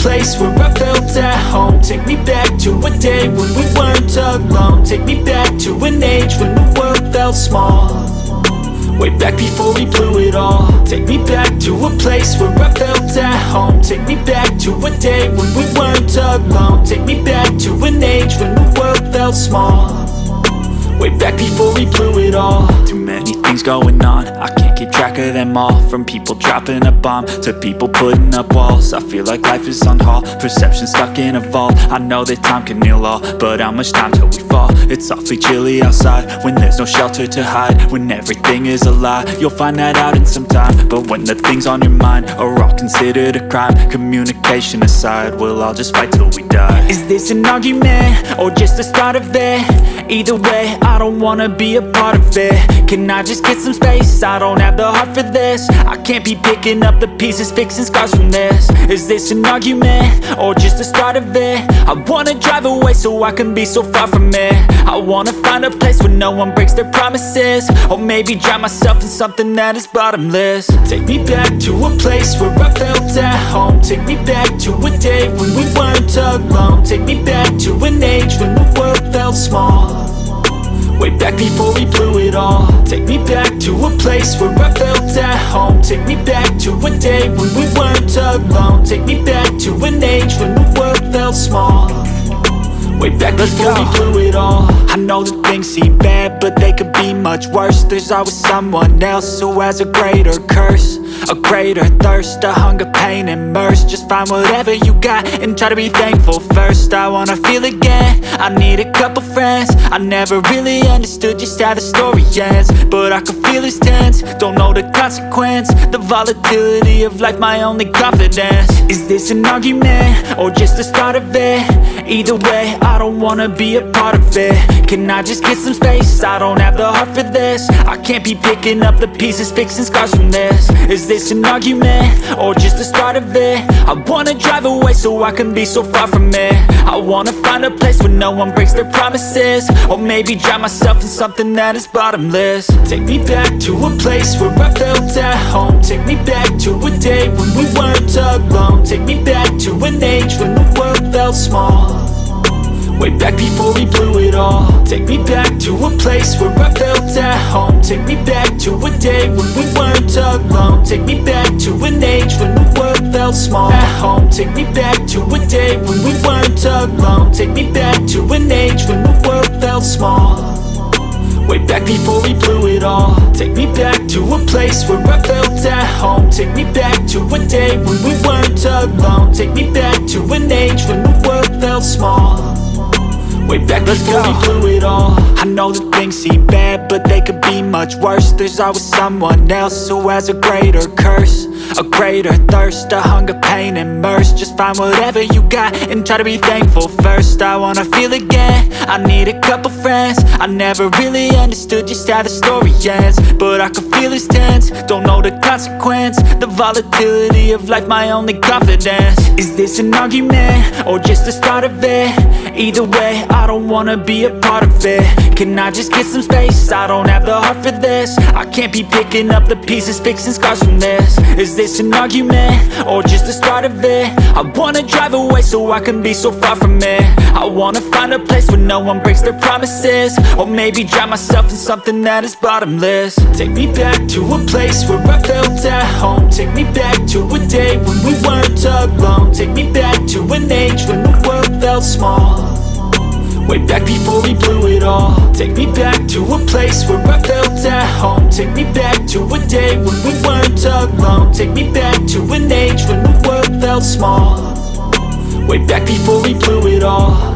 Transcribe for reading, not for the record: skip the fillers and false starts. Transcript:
place where I felt at home. Take me back to a day when we weren't alone. Take me back to an age when the world felt small. Way back before we blew it all. Take me back to a place where I felt at home. Take me back to a day when we weren't alone. Take me back to an age when the world felt small. Way back before we blew it all. Too many things going on, I can't keep track of them all. From people dropping a bomb to people putting up walls. I feel like life is on hold, perception stuck in a vault. I know that time can heal all, but how much time till we fall? It's awfully chilly outside when there's no shelter to hide. When everything is a lie, you'll find that out in some time. But when the things on your mind are all considered a crime, communication aside, we'll all just fight till we die. Is this an argument or just the start of it? Either way, I don't wanna be a part of it. Can I just get some space? I don't have the heart for this. I can't be picking up the pieces, fixing scars from this. Is this an argument or just the start of it? I wanna drive away so I can be so far from it. I wanna find a place where no one breaks their promises. Or maybe drown myself in something that is bottomless. Take me back to a place where I felt at home. Take me back to a day when we weren't alone. Take me back to an age when the world felt small. Way back before we blew it all. Take me back to a place where I felt at home. Take me back to a day when we weren't alone. Take me back to an age when the world felt small. Way back before we blew it all. I know that things seem bad, but they could be much worse. There's always someone else who has a greater curse, a greater thirst, a hunger, pain, and mercy. Just find whatever you got and try to be thankful first. I wanna feel again, I need a couple friends. I never really understood just how the story ends, but I can feel it's tense, don't know the consequence. The volatility of life, my only confidence. Is this an argument or just the start of it? Either way, I don't wanna be a part of it. Can I just get some space? I don't have the heart for this. I can't be picking up the pieces, fixing scars from this. Is this an argument or just the start of it? I wanna drive away so I can be so far from it. I wanna find a place where no one breaks their promises. Or maybe drown myself in something that is bottomless. Take me back to a place where I felt at home. Take me back to a day when we weren't alone. Take me back to an age when the world felt small. Way back before we blew it all. Take me back to a place where I felt at home. Take me back to a day when we weren't alone. Take me back to an age when the world felt small. At home, take me back to a day when we weren't alone. Take me back to an age when the world felt small. Way back before we blew it all. Take me back to a place where I felt at home. Take me back to a day when we weren't alone. Take me back to an age when the world felt small. Way back before we blew it all. I know that things seem bad, but they could be much worse. There's always someone else who has a greater curse, a greater thirst, a hunger, pain, and mercy. Just find whatever you got and try to be thankful first. I wanna feel again, I need a couple friends. I never really understood just how the story ends, but I can feel it's tense, don't know the consequence. The volatility of life, my only confidence. Is this an argument or just the start of it? Either way, I don't wanna be a part of it. Can I just get some space? I don't have the heart for this. I can't be picking up the pieces, fixing scars from this. Is this an argument or just the start of it? I wanna drive away so I can be so far from it. I wanna find a place where no one breaks their promises. Or maybe drown myself in something that is bottomless. Take me back to a place where I felt at home. Take me back to a day when we weren't alone. Take me back to an age when the world felt small. Way back before we blew it all. Take me back to a place where I felt at home. Take me back to a day when we weren't alone. Take me back to an age when the world felt small. Way back before we blew it all.